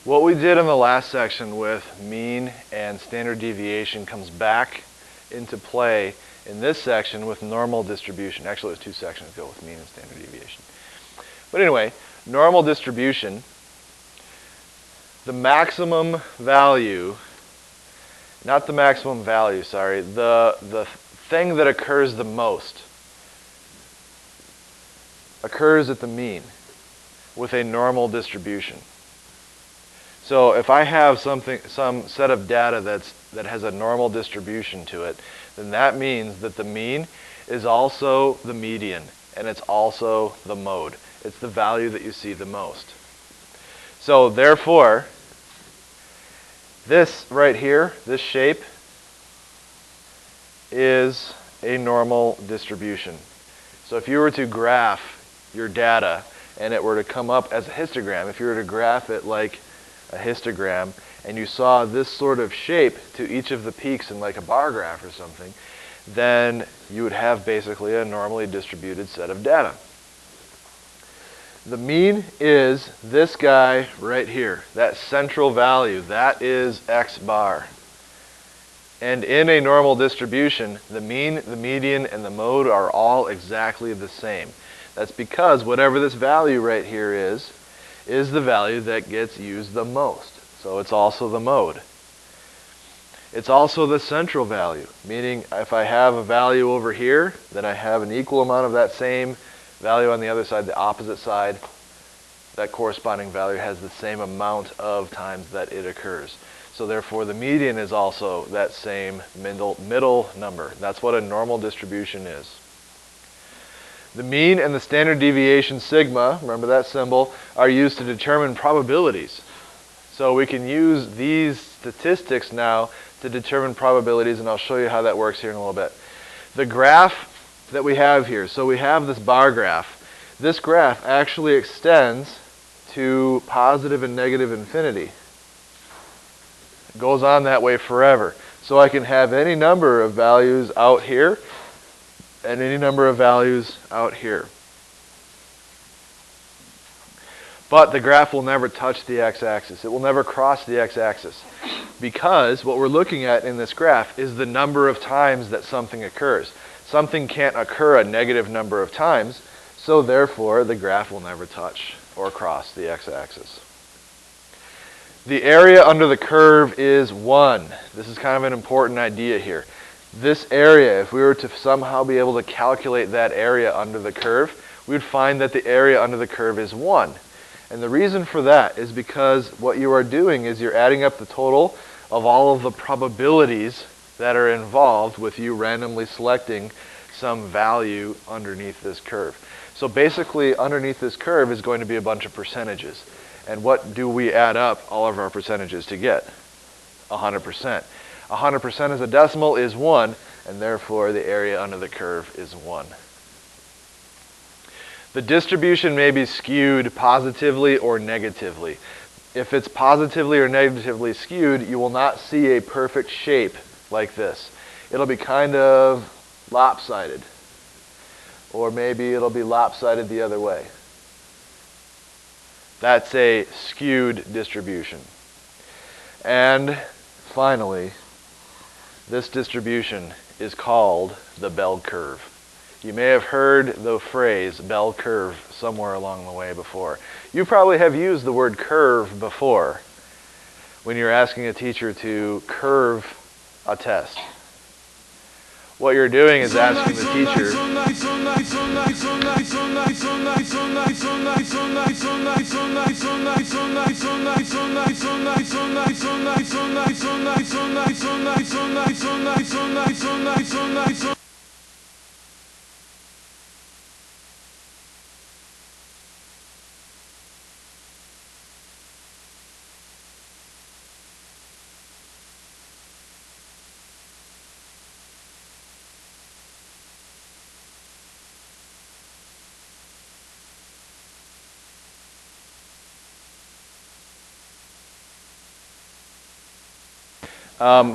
What we did in the last section with mean and standard deviation comes back into play in this section with normal distribution. Actually, it was 2 sections ago with mean and standard deviation. But anyway, normal distribution, the maximum value, not the maximum value, sorry, the thing that occurs the most occurs at the mean with a normal distribution. So if I have some set of data that has a normal distribution to it, then that means that the mean is also the median, and it's also the mode. It's the value that you see the most. So therefore, this right here, this shape, is a normal distribution. So if you were to graph your data and it were to come up as a histogram, if you were to graph it like a histogram, and you saw this sort of shape to each of the peaks in like a bar graph or something, then you would have basically a normally distributed set of data. The mean is this guy right here, that central value, that is x bar. And in a normal distribution, the mean, the median, and the mode are all exactly the same. That's because whatever this value right here is the value that gets used the most. So it's also the mode. It's also the central value, meaning if I have a value over here, then I have an equal amount of that same value on the other side, the opposite side. That corresponding value has the same amount of times that it occurs. So therefore the median is also that same middle number. That's what a normal distribution is. The mean and the standard deviation sigma, remember that symbol, are used to determine probabilities. So we can use these statistics now to determine probabilities, and I'll show you how that works here in a little bit. The graph that we have here, so we have this bar graph. This graph actually extends to positive and negative infinity. It goes on that way forever. So I can have any number of values out here and any number of values out here. But the graph will never touch the x-axis. It will never cross the x-axis, because what we're looking at in this graph is the number of times that something occurs. Something can't occur a negative number of times, so therefore the graph will never touch or cross the x-axis. The area under the curve is 1. This is kind of an important idea here. This area, if we were to somehow be able to calculate that area under the curve, we would find that the area under the curve is 1. And the reason for that is because what you are doing is you're adding up the total of all of the probabilities that are involved with you randomly selecting some value underneath this curve. So basically underneath this curve is going to be a bunch of percentages. And what do we add up all of our percentages to get? 100%. 100% as a decimal is 1, and therefore the area under the curve is 1. The distribution may be skewed positively or negatively. If it's positively or negatively skewed, you will not see a perfect shape like this. It'll be kind of lopsided, or maybe it'll be lopsided the other way. That's a skewed distribution. And finally, this distribution is called the bell curve. You may have heard the phrase bell curve somewhere along the way before. You probably have used the word curve before when you're asking a teacher to curve a test. What you're doing is asking the teacher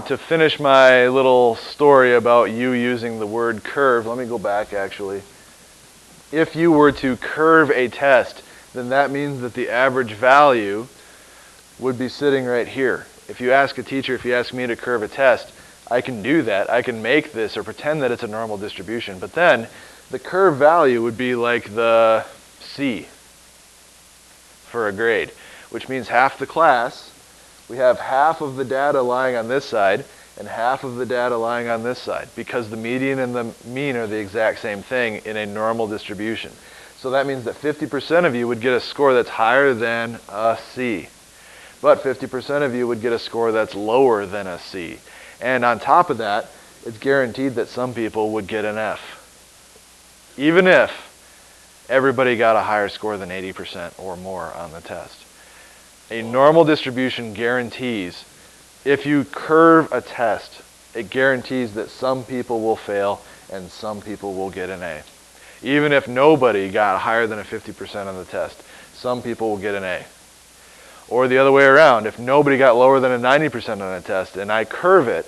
to finish my little story about you using the word curve, let me go back actually. If you were to curve a test, then that means that the average value would be sitting right here. If you ask a teacher, if you ask me to curve a test, I can do that. I can make this or pretend that it's a normal distribution. But then the curve value would be like the C for a grade, which means half the class, we have half of the data lying on this side and half of the data lying on this side, because the median and the mean are the exact same thing in a normal distribution. So that means that 50% of you would get a score that's higher than a C. But 50% of you would get a score that's lower than a C. And on top of that, it's guaranteed that some people would get an F. Even if everybody got a higher score than 80% or more on the test. A normal distribution guarantees, if you curve a test, it guarantees that some people will fail and some people will get an A. Even if nobody got higher than a 50% on the test, some people will get an A. Or the other way around, if nobody got lower than a 90% on a test and I curve it,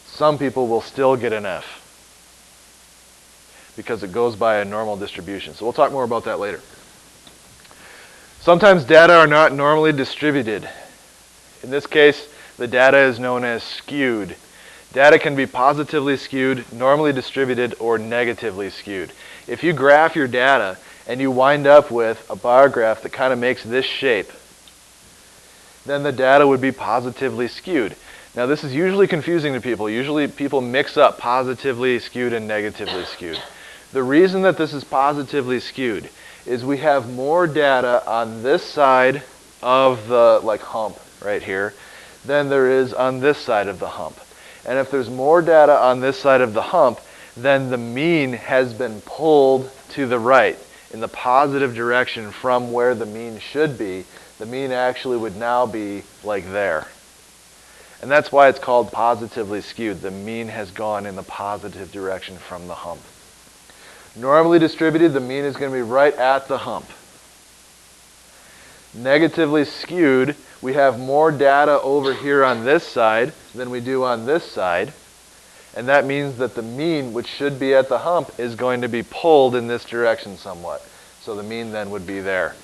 some people will still get an F, because it goes by a normal distribution. So we'll talk more about that later. Sometimes data are not normally distributed. In this case, the data is known as skewed. Data can be positively skewed, normally distributed, or negatively skewed. If you graph your data and you wind up with a bar graph that kind of makes this shape, then the data would be positively skewed. Now this is usually confusing to people. Usually people mix up positively skewed and negatively skewed. The reason that this is positively skewed is we have more data on this side of the hump right here than there is on this side of the hump. And if there's more data on this side of the hump, then the mean has been pulled to the right in the positive direction from where the mean should be. The mean actually would now be like there. And that's why it's called positively skewed. The mean has gone in the positive direction from the hump. Normally distributed, the mean is going to be right at the hump. Negatively skewed, we have more data over here on this side than we do on this side. And that means that the mean, which should be at the hump, is going to be pulled in this direction somewhat. So the mean then would be there.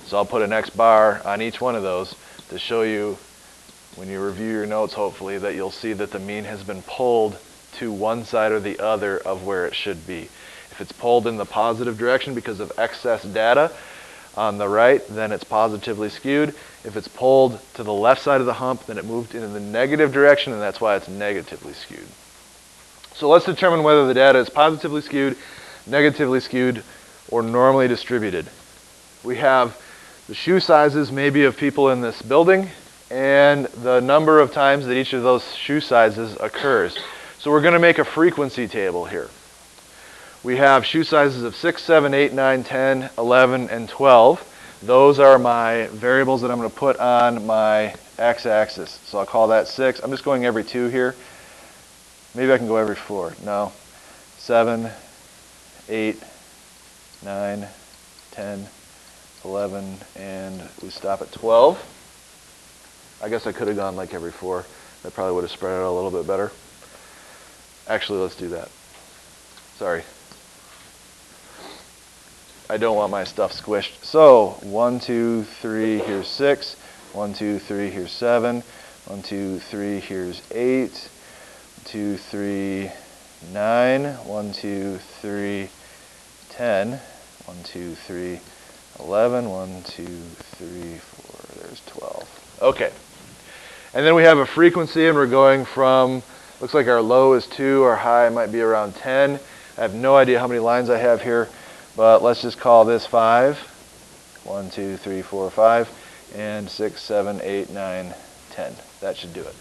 So I'll put an X bar on each one of those to show you, when you review your notes hopefully, that you'll see that the mean has been pulled to one side or the other of where it should be. If it's pulled in the positive direction because of excess data on the right, then it's positively skewed. If it's pulled to the left side of the hump, then it moved in the negative direction, and that's why it's negatively skewed. So let's determine whether the data is positively skewed, negatively skewed, or normally distributed. We have the shoe sizes maybe of people in this building and the number of times that each of those shoe sizes occurs. So we're going to make a frequency table here. We have shoe sizes of 6, 7, 8, 9, 10, 11, and 12. Those are my variables that I'm going to put on my x-axis. So I'll call that 6. I'm just going every 2 here. Maybe I can go every 4. No. 7, 8, 9, 10, 11, and we stop at 12. I guess I could have gone like every 4. That probably would have spread it out a little bit better. Actually, let's do that. Sorry. I don't want my stuff squished. So 1, 2, 3, here's 6. 1, 2, 3, here's 7. 1, 2, 3, here's 8. 2, 3, 9. 1, 2, 3, 10. 1, 2, 3, 11. 1, 2, 3, 4. There's 12. Okay. And then we have a frequency, and we're going from, looks like our low is 2, our high might be around 10. I have no idea how many lines I have here, but let's just call this 5. 1, 2, 3, 4, 5, and 6, 7, 8, 9, 10. That should do it.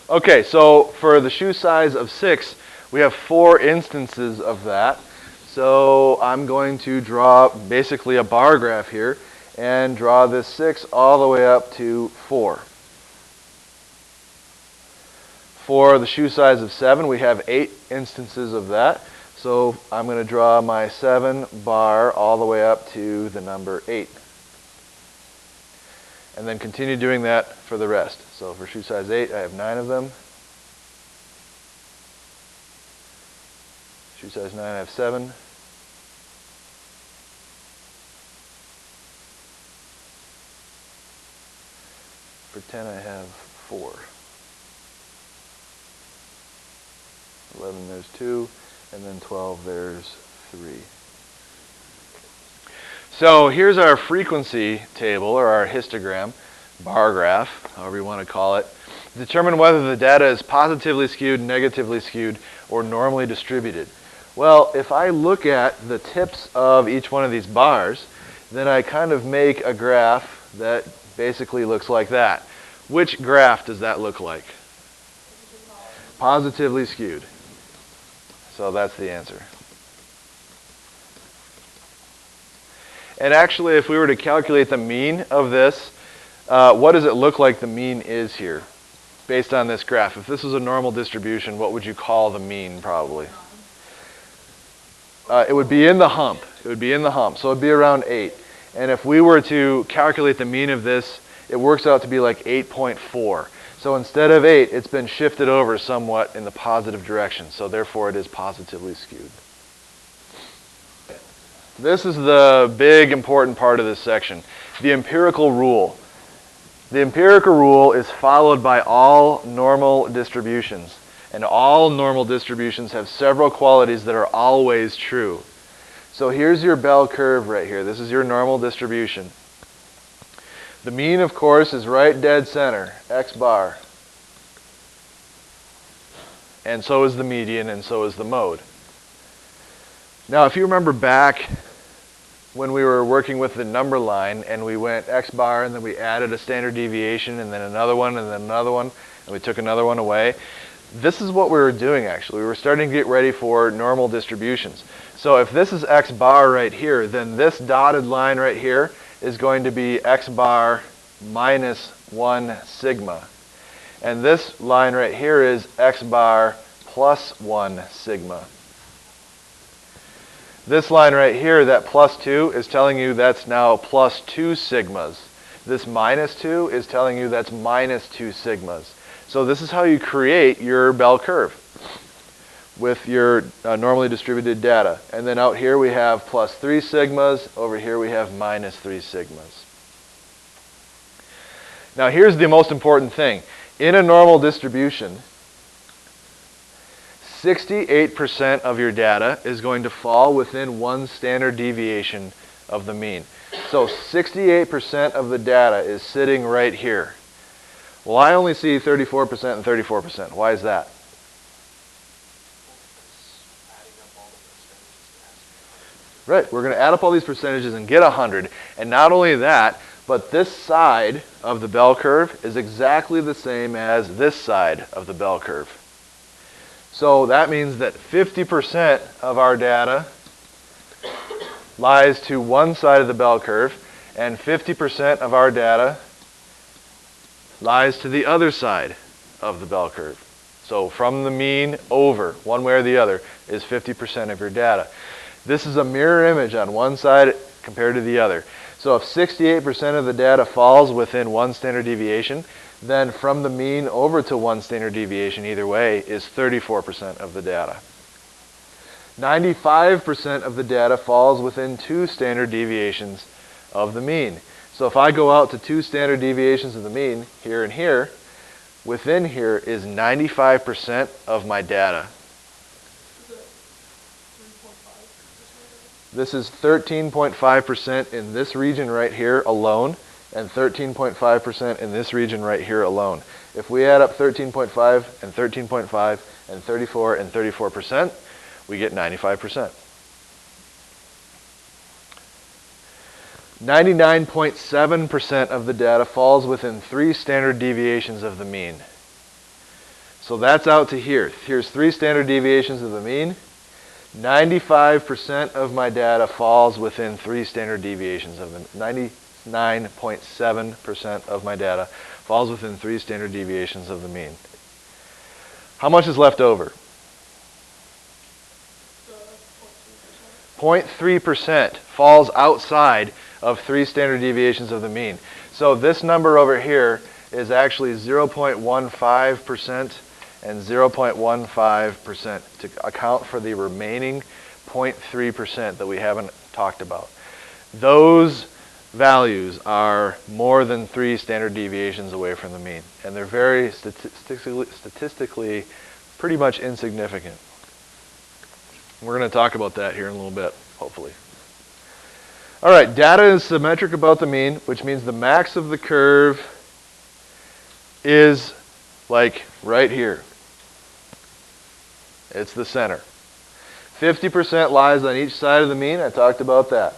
Okay, so for the shoe size of 6, we have 4 instances of that. So I'm going to draw basically a bar graph here and draw this 6 all the way up to 4. For the shoe size of 7, we have 8 instances of that. So I'm going to draw my 7 bar all the way up to the number 8. And then continue doing that for the rest. So for shoe size 8, I have 9 of them. Shoe size 9, I have 7. For 10 I have 4. 11 there's 2, and then 12 there's 3. So here's our frequency table, or our histogram, bar graph, however you want to call it. Determine whether the data is positively skewed, negatively skewed, or normally distributed. Well, if I look at the tips of each one of these bars, then I kind of make a graph that basically looks like that. Which graph does that look like? Positively skewed. So that's the answer. And actually, if we were to calculate the mean of this, what does it look like the mean is here, based on this graph? If this was a normal distribution, what would you call the mean, probably? It would be in the hump. It would be in the hump, so it would be around 8. And if we were to calculate the mean of this, it works out to be like 8.4. So instead of 8, it's been shifted over somewhat in the positive direction, so therefore it is positively skewed. This is the big important part of this section, the empirical rule. The empirical rule is followed by all normal distributions, and all normal distributions have several qualities that are always true. So here's your bell curve right here. This is your normal distribution. The mean, of course, is right dead center, x bar. And so is the median, and so is the mode. Now, if you remember back when we were working with the number line and we went x bar and then we added a standard deviation and then another one and then another one and we took another one away, this is what we were doing actually. We were starting to get ready for normal distributions. So if this is x bar right here, then this dotted line right here is going to be x bar minus 1 sigma. And this line right here is x bar plus 1 sigma. This line right here, that plus 2, is telling you that's now plus 2 sigmas. This minus 2 is telling you that's minus 2 sigmas. So this is how you create your bell curve with your normally distributed data. And then out here we have plus 3 sigmas. Over here we have minus 3 sigmas. Now here's the most important thing. In a normal distribution, 68% of your data is going to fall within 1 standard deviation of the mean. So 68% of the data is sitting right here. Well, I only see 34% and 34%. Why is that? Right, we're going to add up all these percentages and get 100. And not only that, but this side of the bell curve is exactly the same as this side of the bell curve. So that means that 50% of our data lies to one side of the bell curve, and 50% of our data lies to the other side of the bell curve. So from the mean over, one way or the other, is 50% of your data. This is a mirror image on one side compared to the other. So if 68% of the data falls within 1 standard deviation, then from the mean over to 1 standard deviation either way is 34% of the data. 95% of the data falls within 2 standard deviations of the mean. So if I go out to 2 standard deviations of the mean, here and here, within here is 95% of my data. This is 13.5% in this region right here alone, and 13.5% in this region right here alone. If we add up 13.5 and 13.5 and 34 and 34%, we get 95%. 99.7% of the data falls within 3 standard deviations of the mean. So that's out to here. Here's 3 standard deviations of the mean. 95% of my data falls within 3 standard deviations of the 99.7% of my data falls within 3 standard deviations of the mean. How much is left over? 0.3% falls outside of 3 standard deviations of the mean. So this number over here is actually 0.15% and 0.15% to account for the remaining 0.3% that we haven't talked about. Those values are more than 3 standard deviations away from the mean, and they're very statistically pretty much insignificant. We're going to talk about that here in a little bit, hopefully. All right, data is symmetric about the mean, which means the max of the curve is like right here. It's the center. 50% lies on each side of the mean. I talked about that.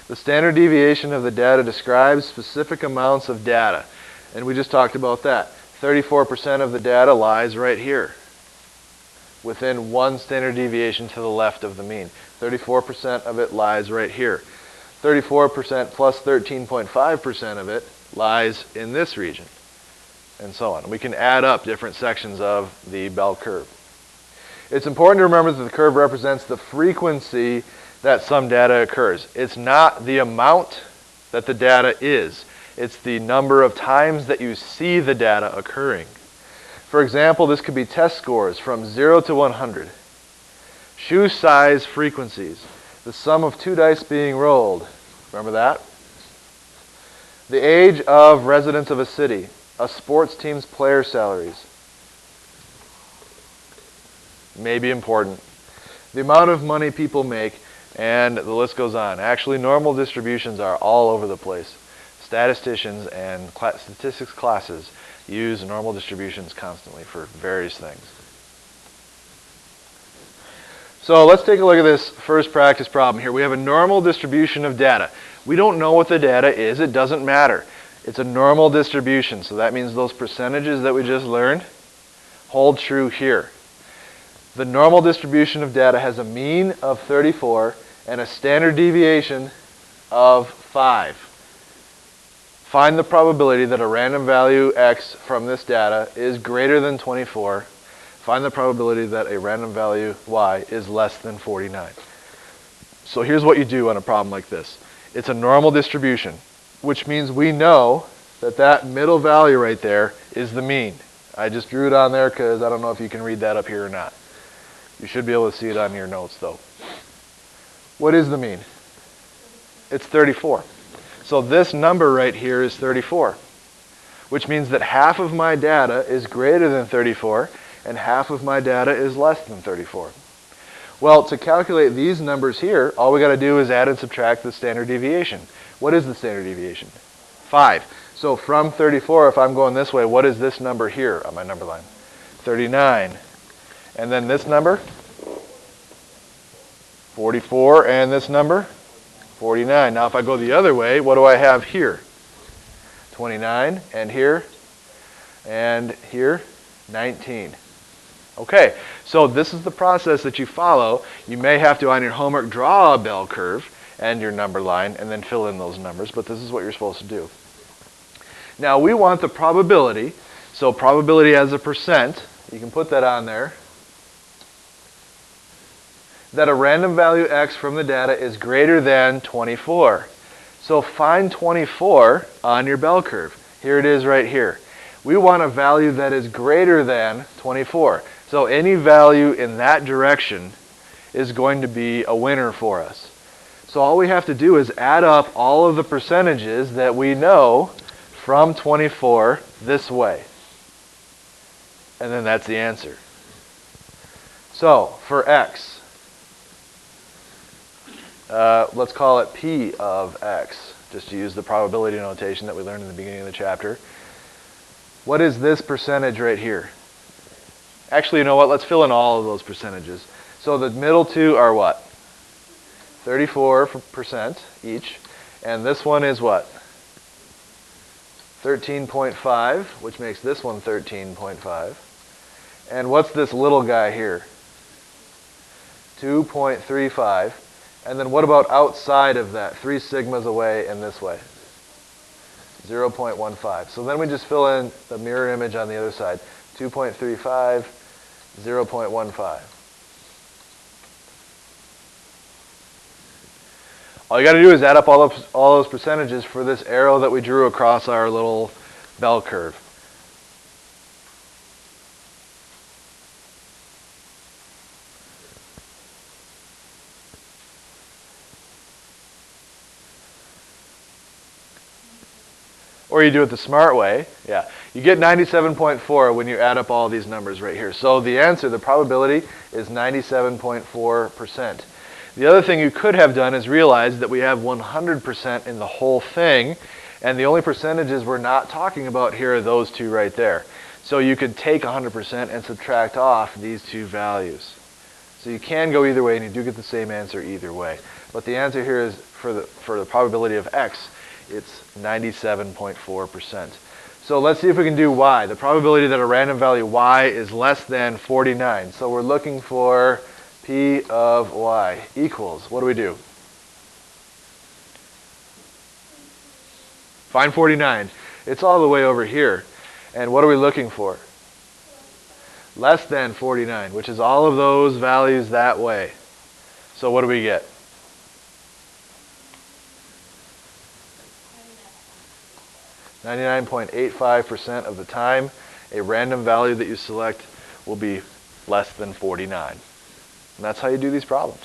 The standard deviation of the data describes specific amounts of data, and we just talked about that. 34% of the data lies right here, within 1 standard deviation to the left of the mean. 34% of it lies right here. 34% plus 13.5% of it lies in this region, and so on. We can add up different sections of the bell curve. It's important to remember that the curve represents the frequency that some data occurs. It's not the amount that the data is. It's the number of times that you see the data occurring. For example, this could be test scores from 0 to 100. Shoe size frequencies. The sum of 2 dice being rolled. Remember that? The age of residents of a city. A sports team's player salaries. May be important. The amount of money people make, and the list goes on. Actually, normal distributions are all over the place. Statisticians and statistics classes use normal distributions constantly for various things. So let's take a look at this first practice problem here. We have a normal distribution of data. We don't know what the data is. It doesn't matter. It's a normal distribution, so that means those percentages that we just learned hold true here. The normal distribution of data has a mean of 34 and a standard deviation of 5. Find the probability that a random value x from this data is greater than 24. Find the probability that a random value y is less than 49. So here's what you do on a problem like this. It's a normal distribution, which means we know that that middle value right there is the mean. I just drew it on there because I don't know if you can read that up here or not. You should be able to see it on your notes, though. What is the mean? It's 34. So this number right here is 34, which means that half of my data is greater than 34, and half of my data is less than 34. Well, to calculate these numbers here, all we got to do is add and subtract the standard deviation. What is the standard deviation? 5. So from 34, if I'm going this way, what is this number here on my number line? 39. And then this number? 44. And this number? 49. Now if I go the other way, what do I have here? 29. And here? And here? 19. Okay, so this is the process that you follow. You may have to, on your homework, draw a bell curve and your number line and then fill in those numbers, but this is what you're supposed to do. Now we want the probability, so probability as a percent, you can put that on there, that a random value x from the data is greater than 24. So find 24 on your bell curve. Here it is right here. We want a value that is greater than 24. So any value in that direction is going to be a winner for us. So all we have to do is add up all of the percentages that we know from 24 this way. And then that's the answer. So for x, let's call it P of x, just to use the probability notation that we learned in the beginning of the chapter. What is this percentage right here? Actually, you know what? Let's fill in all of those percentages. So the middle two are what? 34% each. And this one is what? 13.5, which makes this one 13.5. And what's this little guy here? 2.35. And then what about outside of that? 3 sigmas away and this way? 0.15. So then we just fill in the mirror image on the other side. 2.35, 0.15. All you got to do is add up all those percentages for this arrow that we drew across our little bell curve. Or you do it the smart way. Yeah. You get 97.4 when you add up all these numbers right here. So the answer, the probability, is 97.4%. The other thing you could have done is realize that we have 100% in the whole thing, and the only percentages we're not talking about here are those two right there. So you could take 100% and subtract off these two values. So you can go either way, and you do get the same answer either way. But the answer here is for the probability of x, it's 97.4%. So let's see if we can do y. The probability that a random value y is less than 49. So we're looking for P of y equals, what do we do? Find 49. It's all the way over here. And what are we looking for? Less than 49, which is all of those values that way. So what do we get? 99.85% of the time, a random value that you select will be less than 49. And that's how you do these problems.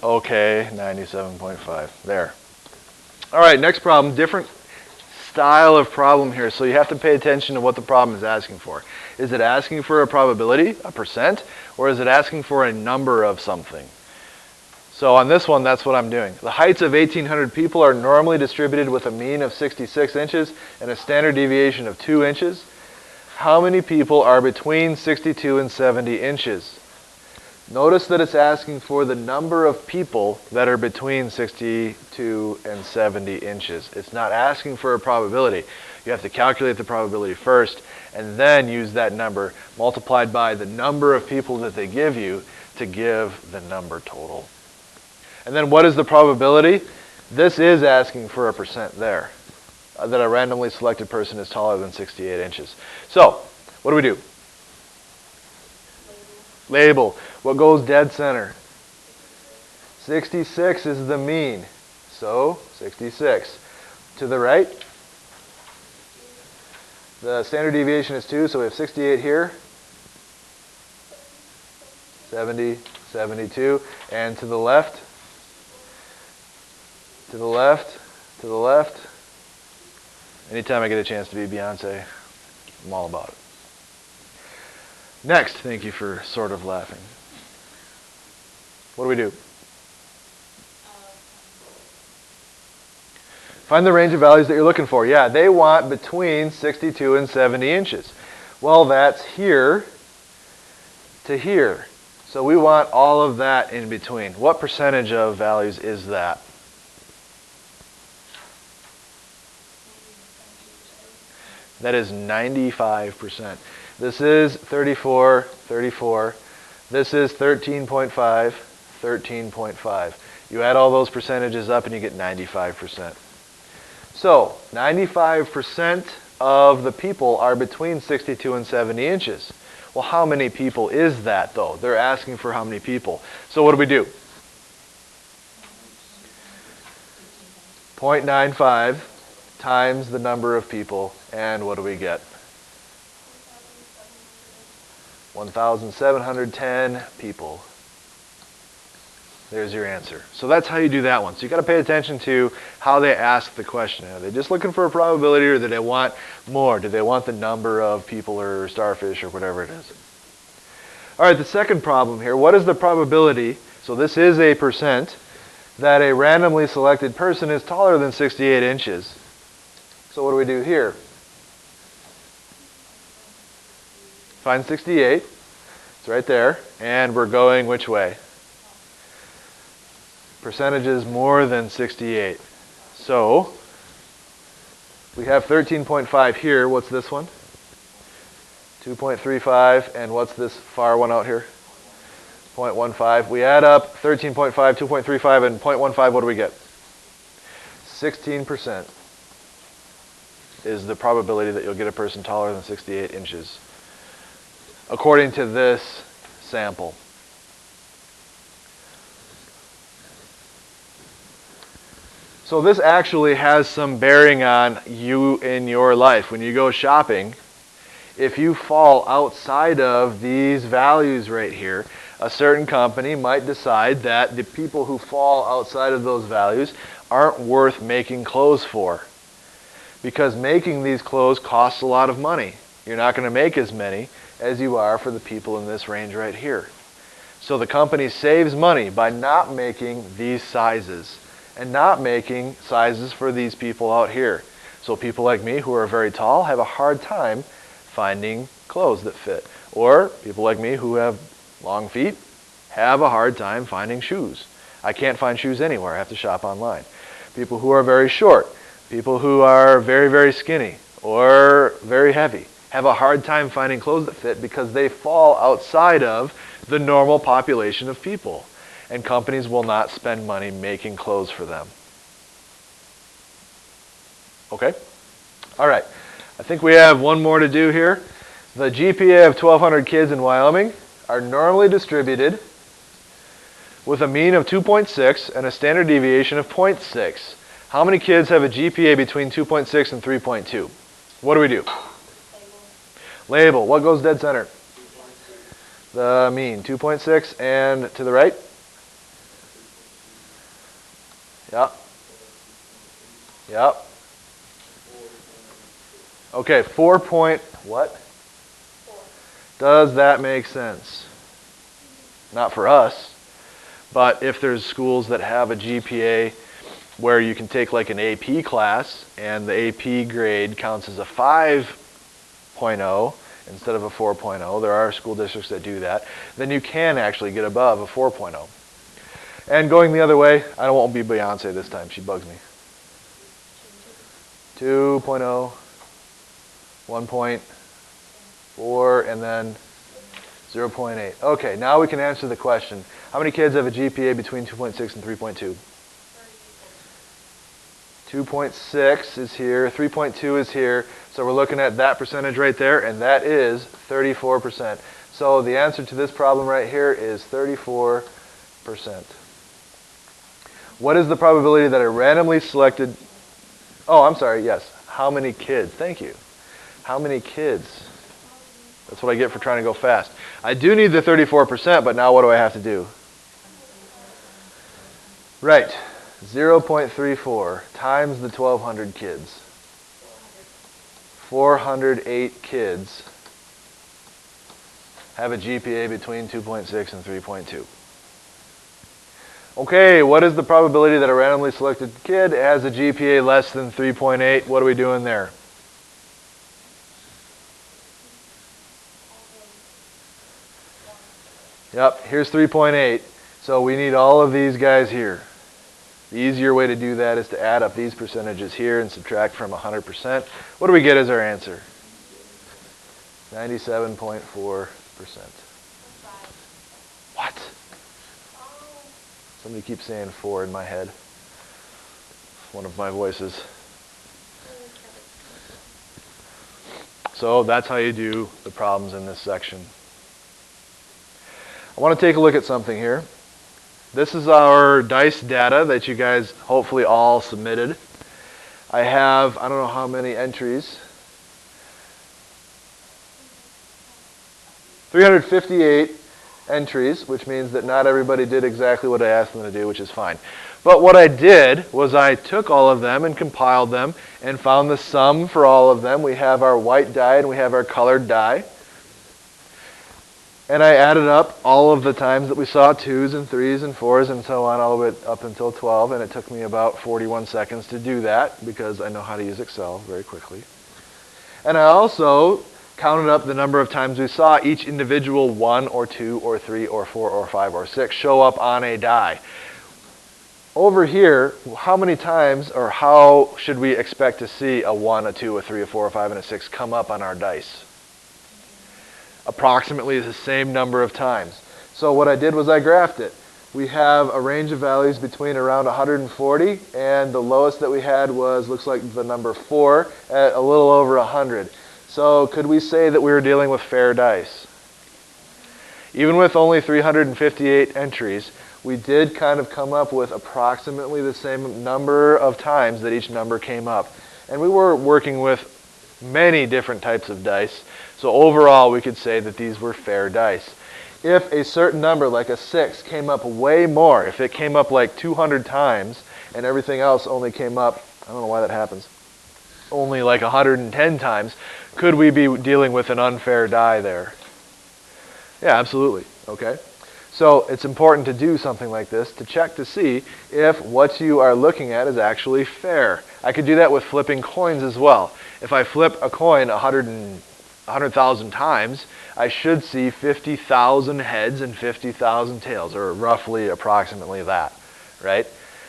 Okay, 97.5. There. All right, next problem. Different style of problem here. So you have to pay attention to what the problem is asking for. Is it asking for a probability, a percent, or is it asking for a number of something? So on this one, that's what I'm doing. The heights of 1,800 people are normally distributed with a mean of 66 inches and a standard deviation of 2 inches. How many people are between 62 and 70 inches? Notice that it's asking for the number of people that are between 62 and 70 inches. It's not asking for a probability. You have to calculate the probability first and then use that number multiplied by the number of people that they give you to give the number total. And then what is the probability? This is asking for a percent there, that a randomly selected person is taller than 68 inches. So, what do we do? Label. What goes dead center? 66 is the mean. So, 66. To the right, the standard deviation is 2, so we have 68 here. 70, 72. And to the left, to the left, to the left. Anytime I get a chance to be Beyonce, I'm all about it. Next, thank you for sort of laughing. What do we do? Find the range of values that you're looking for. Yeah, they want between 62 and 70 inches. Well, that's here to here. So we want all of that in between. What percentage of values is that? That is 95%. This is 34, 34. This is 13.5, 13.5. You add all those percentages up and you get 95%. So, 95% of the people are between 62 and 70 inches. Well, how many people is that, though? They're asking for how many people. So what do we do? 0.95 times the number of people, and what do we get? 1,710 people. There's your answer. So that's how you do that one. So you got to pay attention to how they ask the question. Are they just looking for a probability, or do they want more? Do they want the number of people or starfish or whatever it is? All right, the second problem here. What is the probability? So this is a percent that a randomly selected person is taller than 68 inches. So what do we do here? Find 68. It's right there. And we're going which way? Percentages more than 68. So we have 13.5 here. What's this one? 2.35. And what's this far one out here? 0.15. We add up 13.5, 2.35, and 0.15. What do we get? 16% is the probability that you'll get a person taller than 68 inches, according to this sample. So this actually has some bearing on you in your life. When you go shopping, if you fall outside of these values right here, a certain company might decide that the people who fall outside of those values aren't worth making clothes for. because making these clothes costs a lot of money. You're not going to make as many as you are for the people in this range right here. So the company saves money by not making these sizes and not making sizes for these people out here. So people like me who are very tall have a hard time finding clothes that fit. Or people like me who have long feet have a hard time finding shoes. I can't find shoes anywhere. I have to shop online. People who are very short, people who are very, very skinny or very heavy have a hard time finding clothes that fit because they fall outside of the normal population of people. And companies will not spend money making clothes for them. Okay? All right. I think we have one more to do here. The GPA of 1,200 kids in Wyoming are normally distributed with a mean of 2.6 and a standard deviation of 0.6. How many kids have a GPA between 2.6 and 3.2? What do we do? Label. What goes dead center? The mean. 2.6 and to the right? Yep. Yep. Okay, 4 point what? Does that make sense? Not for us, but if there's schools that have a GPA where you can take like an AP class and the AP grade counts as a 5.0 instead of a 4.0, there are school districts that do that, then you can actually get above a 4.0. And going the other way, I won't be Beyonce this time, she bugs me. 2.0, 1.4, and then 0.8. Okay, now we can answer the question. How many kids have a GPA between 2.6 and 3.2? 2.6 is here, 3.2 is here, so we're looking at that percentage right there, and that is 34%. So the answer to this problem right here is 34%. What is the probability that a randomly selected... Oh, I'm sorry, yes. How many kids? Thank you. How many kids? That's what I get for trying to go fast. I do need the 34%, but now what do I have to do? Right. 0.34 times the 1,200 kids. 408 kids have a GPA between 2.6 and 3.2. Okay, what is the probability that a randomly selected kid has a GPA less than 3.8? What are we doing there? Yep, here's 3.8. So we need all of these guys here. The easier way to do that is to add up these percentages here and subtract from 100%. What do we get as our answer? 97.4%. What? Somebody keeps saying 4 in my head. One of my voices. So that's how you do the problems in this section. I want to take a look at something here. This is our DICE data that you guys hopefully all submitted. I have, I don't know how many entries. 358 entries, which means that not everybody did exactly what I asked them to do, which is fine. But what I did was I took all of them and compiled them and found the sum for all of them. We have our white dye and we have our colored dye. And I added up all of the times that we saw 2s and 3s and 4s and so on all the way up until 12, and it took me about 41 seconds to do that because I know how to use Excel very quickly. And I also counted up the number of times we saw each individual 1 or 2 or 3 or 4 or 5 or 6 show up on a die. Over here, how many times or how should we expect to see a 1, a 2, a 3, a 4, a 5, and a 6 come up on our dice? Approximately the same number of times. So what I did was I graphed it. We have a range of values between around 140 and the lowest that we had was, looks like the number 4 at a little over 100. So could we say that we were dealing with fair dice? Even with only 358 entries, we did kind of come up with approximately the same number of times that each number came up. And we were working with many different types of dice. So overall, we could say that these were fair dice. If a certain number, like a 6, came up way more, if it came up like 200 times and everything else only came up, I don't know why that happens. only like 110 times, could we be dealing with an unfair die there? Yeah, absolutely. Okay. So it's important to do something like this to check to see if what you are looking at is actually fair. I could do that with flipping coins as well. If I flip a coin 100,000 times, I should see 50,000 heads and 50,000 tails, or roughly approximately that, right?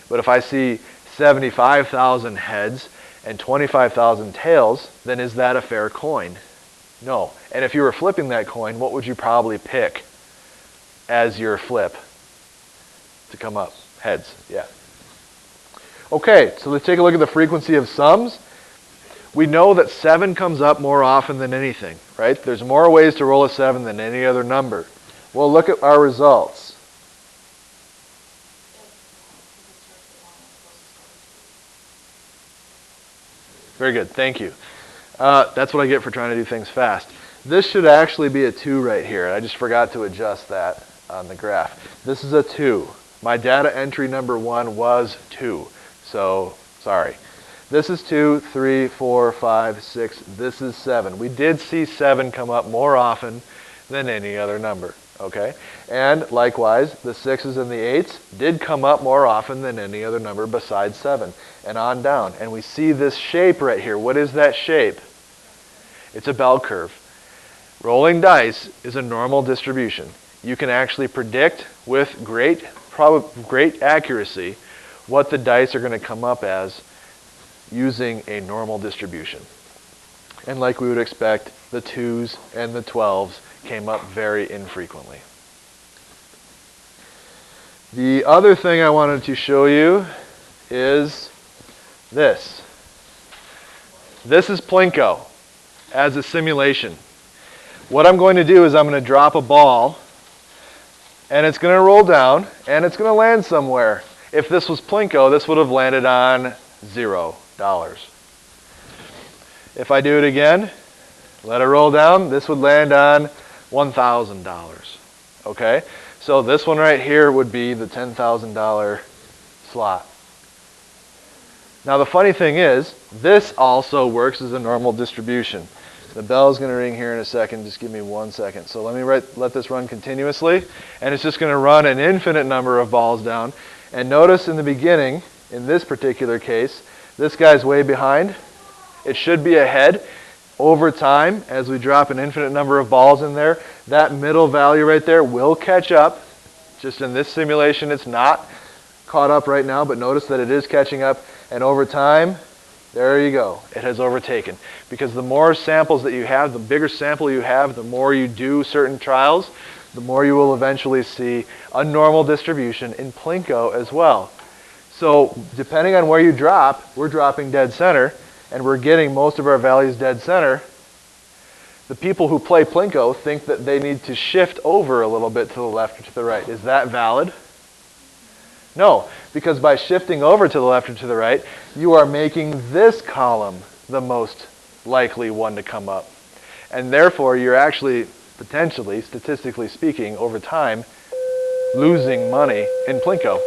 But if I see 75,000 heads and 25,000 tails, then is that a fair coin? No. And if you were flipping that coin, what would you probably pick as your flip to come up? Heads, yeah. Okay, so let's take a look at the frequency of sums. We know that 7 comes up more often than anything, right? There's more ways to roll a 7 than any other number. Well, look at our results. Very good, thank you. That's what I get for trying to do things fast. This should actually be a 2 right here. I just forgot to adjust that on the graph. This is a 2. My data entry number 1 was 2. So, sorry. This is 2, 3, 4, 5, 6. This is 7. We did see 7 come up more often than any other number. Okay? And likewise, the 6s and the 8s did come up more often than any other number besides 7. And on down. And we see this shape right here. What is that shape? It's a bell curve. Rolling dice is a normal distribution. You can actually predict with great accuracy what the dice are going to come up as using a normal distribution. And like we would expect, the 2s and the 12s came up very infrequently. The other thing I wanted to show you is this. This is Plinko as a simulation. What I'm going to do is I'm going to drop a ball, and it's going to roll down, and it's going to land somewhere. If this was Plinko, this would have landed on $0. If I do it again, let it roll down, this would land on $1,000. Okay? So this one right here would be the $10,000 slot. Now the funny thing is, this also works as a normal distribution. The bell's going to ring here in a second. Just give me 1 second. So let me let this run continuously, and it's just going to run an infinite number of balls down. And notice in the beginning, in this particular case, this guy's way behind. It should be ahead. Over time, as we drop an infinite number of balls in there, that middle value right there will catch up. Just in this simulation, it's not caught up right now, but notice that it is catching up. And over time, there you go. It has overtaken. Because the more samples that you have, the bigger sample you have, the more you do certain trials, the more you will eventually see a normal distribution in Plinko as well. So depending on where you drop, we're dropping dead center, and we're getting most of our values dead center. The people who play Plinko think that they need to shift over a little bit to the left or to the right. Is that valid? No, because by shifting over to the left or to the right, you are making this column the most likely one to come up. And therefore, you're actually, potentially, statistically speaking, over time, losing money in Plinko.